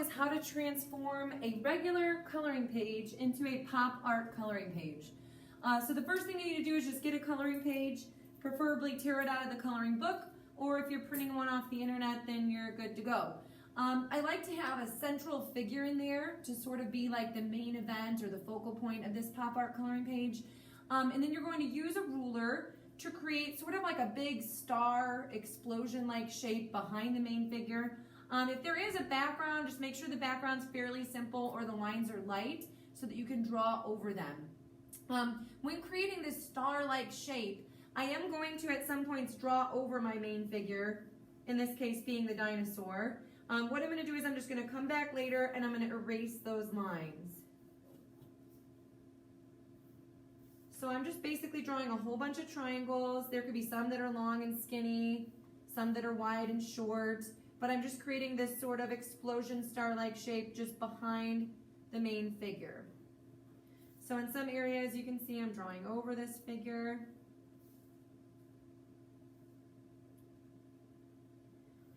is how to transform a regular coloring page into a pop art coloring page. So the first thing you need to do is just get a coloring page, preferably tear it out of the coloring book, or if you're printing one off the internet, then you're good to go. I like to have a central figure in there to sort of be like the main event or the focal point of this pop art coloring page. And then you're going to use a ruler to create sort of like a big star explosion-like shape behind the main figure. If there is a background, just make sure the background's fairly simple or the lines are light so that you can draw over them. When creating this star-like shape, I am going to at some points draw over my main figure, in this case being the dinosaur. What I'm going to do is I'm just going to come back later and I'm going to erase those lines. So I'm just basically drawing a whole bunch of triangles. There could be some that are long and skinny, some that are wide and short, but I'm just creating this sort of explosion star-like shape just behind the main figure. So in some areas you can see I'm drawing over this figure.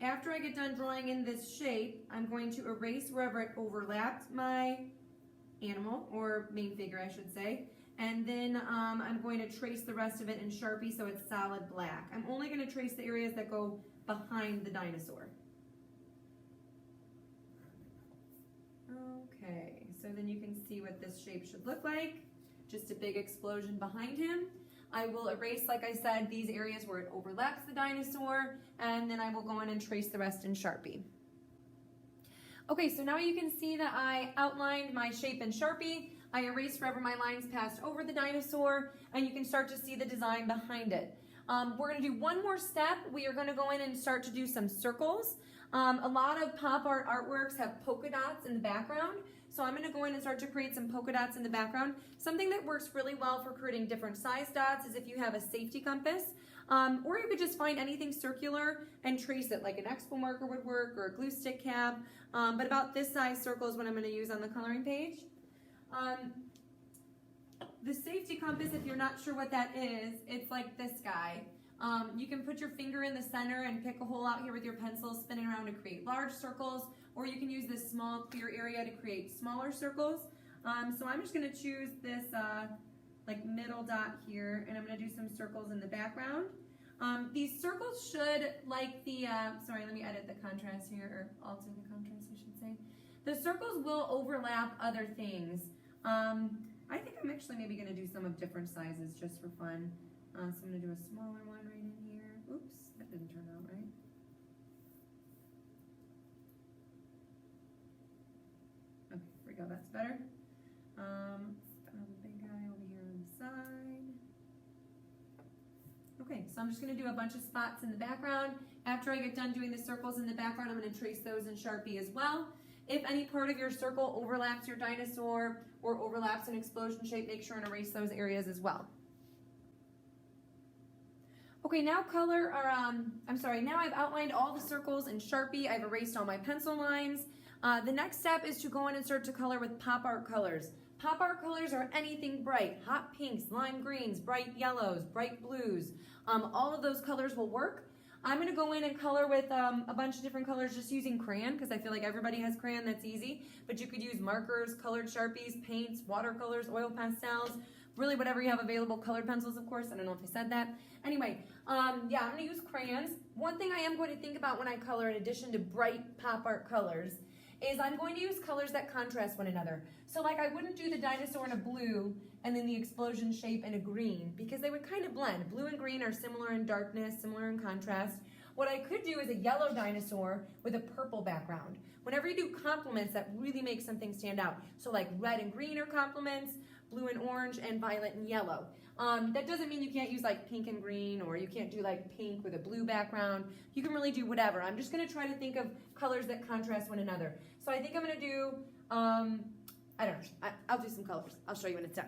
After I get done drawing in this shape, I'm going to erase wherever it overlapped my animal, or main figure I should say, and then I'm going to trace the rest of it in Sharpie so it's solid black. I'm only going to trace the areas that go behind the dinosaur. Okay, so then you can see what this shape should look like. Just a big explosion behind him. I will erase, like I said, these areas where it overlaps the dinosaur, and then I will go in and trace the rest in Sharpie. Okay, so now you can see that I outlined my shape in Sharpie. I erased wherever my lines passed over the dinosaur, and you can start to see the design behind it. We're going to do one more step. We are going to go in and start to do some circles. A lot of pop art artworks have polka dots in the background. So I'm going to go in and start to create some polka dots in the background. Something that works really well for creating different size dots is if you have a safety compass, or you could just find anything circular and trace it, like an expo marker would work or a glue stick cap, but about this size circle is what I'm going to use on the coloring page. The safety compass, if you're not sure what that is, it's like this guy. You can put your finger in the center and pick a hole out here with your pencil, spin it around to create large circles, or you can use this small clear area to create smaller circles. So I'm just going to choose this like middle dot here, and I'm going to do some circles in the background. These circles should, like the, sorry, let me edit the contrast here, or alter the contrast, I should say. The circles will overlap other things. I think I'm actually maybe going to do some of different sizes just for fun. So I'm going to do a smaller one right in here. Oops, that didn't turn out right. Okay, here we go, that's better. The big guy over here on the side. Okay, so I'm just going to do a bunch of spots in the background. After I get done doing the circles in the background, I'm going to trace those in Sharpie as well. If any part of your circle overlaps your dinosaur or overlaps an explosion shape, make sure and erase those areas as well. Okay, now now I've outlined all the circles in Sharpie. I've erased all my pencil lines. The next step is to go in and start to color with pop art colors. Pop art colors are anything bright, hot pinks, lime greens, bright yellows, bright blues. All of those colors will work. I'm going to go in and color with a bunch of different colors just using crayon, because I feel like everybody has crayon, that's easy. But you could use markers, colored Sharpies, paints, watercolors, oil pastels, really whatever you have available, colored pencils, of course. I don't know if I said that. Anyway, yeah, I'm going to use crayons. One thing I am going to think about when I color, in addition to bright pop art colors, is I'm going to use colors that contrast one another. So like I wouldn't do the dinosaur in a blue and then the explosion shape in a green, because they would kind of blend. Blue and green are similar in darkness, similar in contrast. What I could do is a yellow dinosaur with a purple background. Whenever you do complements, that really makes something stand out. So like red and green are complements, blue and orange, and violet and yellow. That doesn't mean you can't use like pink and green, or you can't do like pink with a blue background. You can really do whatever. I'm just going to try to think of colors that contrast one another. So I think I'm going to do, I don't know, I'll do some colors. I'll show you when it's done.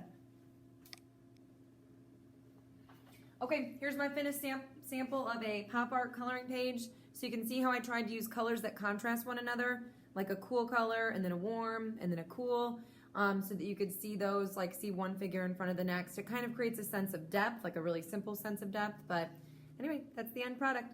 Okay, here's my finished sample of a pop art coloring page. So you can see how I tried to use colors that contrast one another, like a cool color and then a warm and then a cool, so that you could see those, like see one figure in front of the next. It kind of creates a sense of depth, like a really simple sense of depth, but anyway, that's the end product.